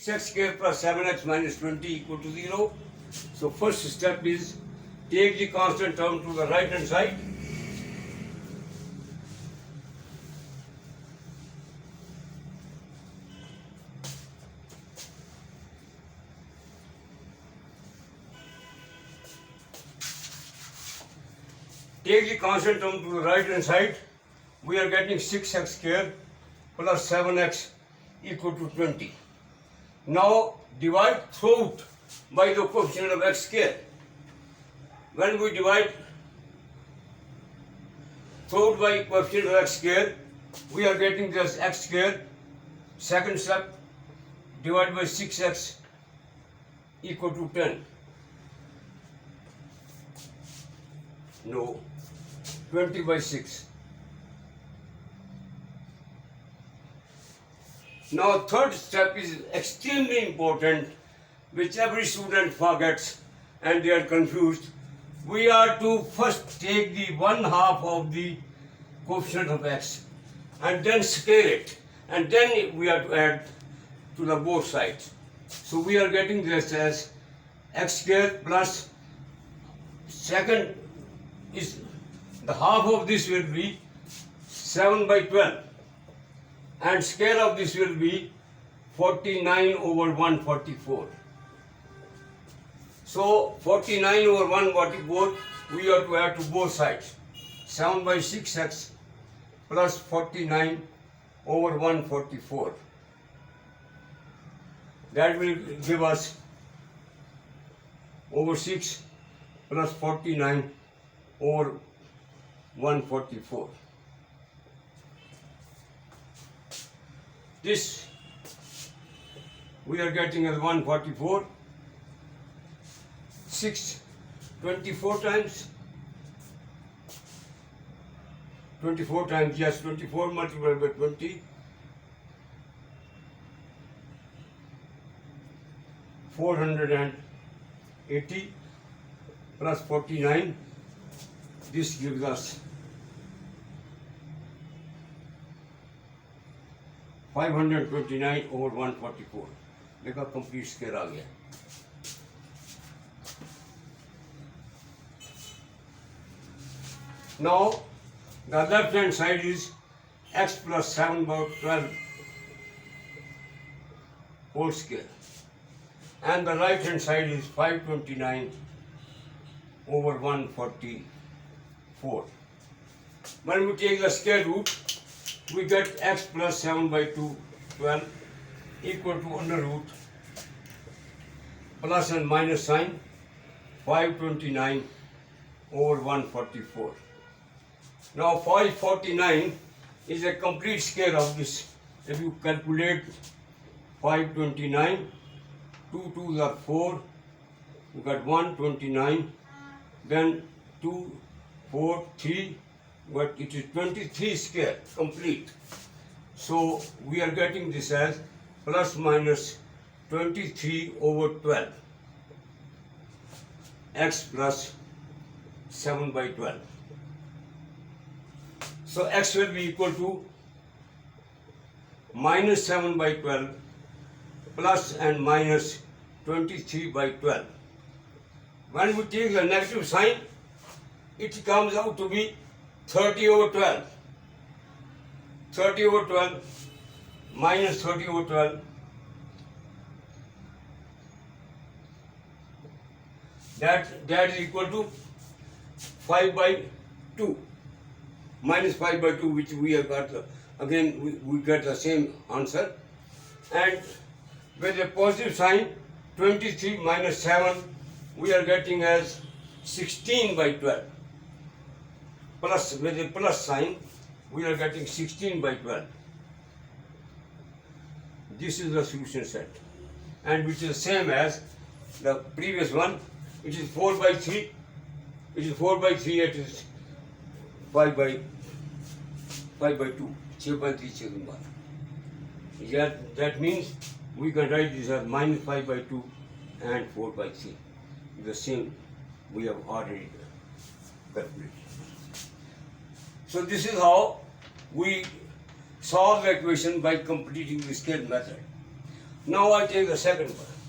6x square plus 7x minus 20 equal to 0. So first step is take the constant term to the right hand side. Take the constant term to the right hand side. We are getting 6x square plus 7x equal to 20. Now divide throughout by the coefficient of x square. When we divide throughout by coefficient of x square, we are getting this x square. Second step, divide by 6x equal to 10. No, 20 by 6. Now third step is extremely important, which every student forgets and they are confused. We are to first take the 1/2 of the coefficient of x and then scale it, and then we are to add to the both sides. So we are getting this as x square plus second is the half of this will be 7 by 12 and scale of this will be 49 over 144. So 49 over 144 we are to add to both sides. 7 by 6x plus 49 over 144. That will give us over 6 plus 49 over 144. This we are getting as 144. 6 24 times. 24 times, yes, 24 multiplied by 20. 480 plus 49. This gives us 529 over 144. देखा complete square आ गया. Now the left hand side is x plus 7 by 12 whole square, and the right hand side is 529 over 144. When we take the square root, we get x plus 7 by 2, 12 equal to under root plus and minus sign 529 over 144. Now 549 is a complete square of this. If you calculate 529, 2 2s are 4, you got 129, then 2, 4, 3, but it is 23 square complete. So we are getting this as plus minus 23 over 12 x plus 7 by 12. So x will be equal to minus 7 by 12 plus and minus 23 by 12. When we take the negative sign, it comes out to be 30 over 12. 30 over 12 minus 30 over 12. That is equal to 5 by 2. Minus 5 by 2, which we have got, again we get the same answer. And with a positive sign, 23 minus 7, we are getting as 16 by 12. Plus, with a plus sign, we are getting 16 by 12. This is the solution set, and which is the same as the previous one. It is 4 by 3. It is 4 by 3. It is 5 by 2. 6 by 3, 6 by 1. That means we can write this as minus 5 by 2 and 4 by 3. The same we have already calculated. So this is how we solve the equation by completing the scale method. Now I take the second one.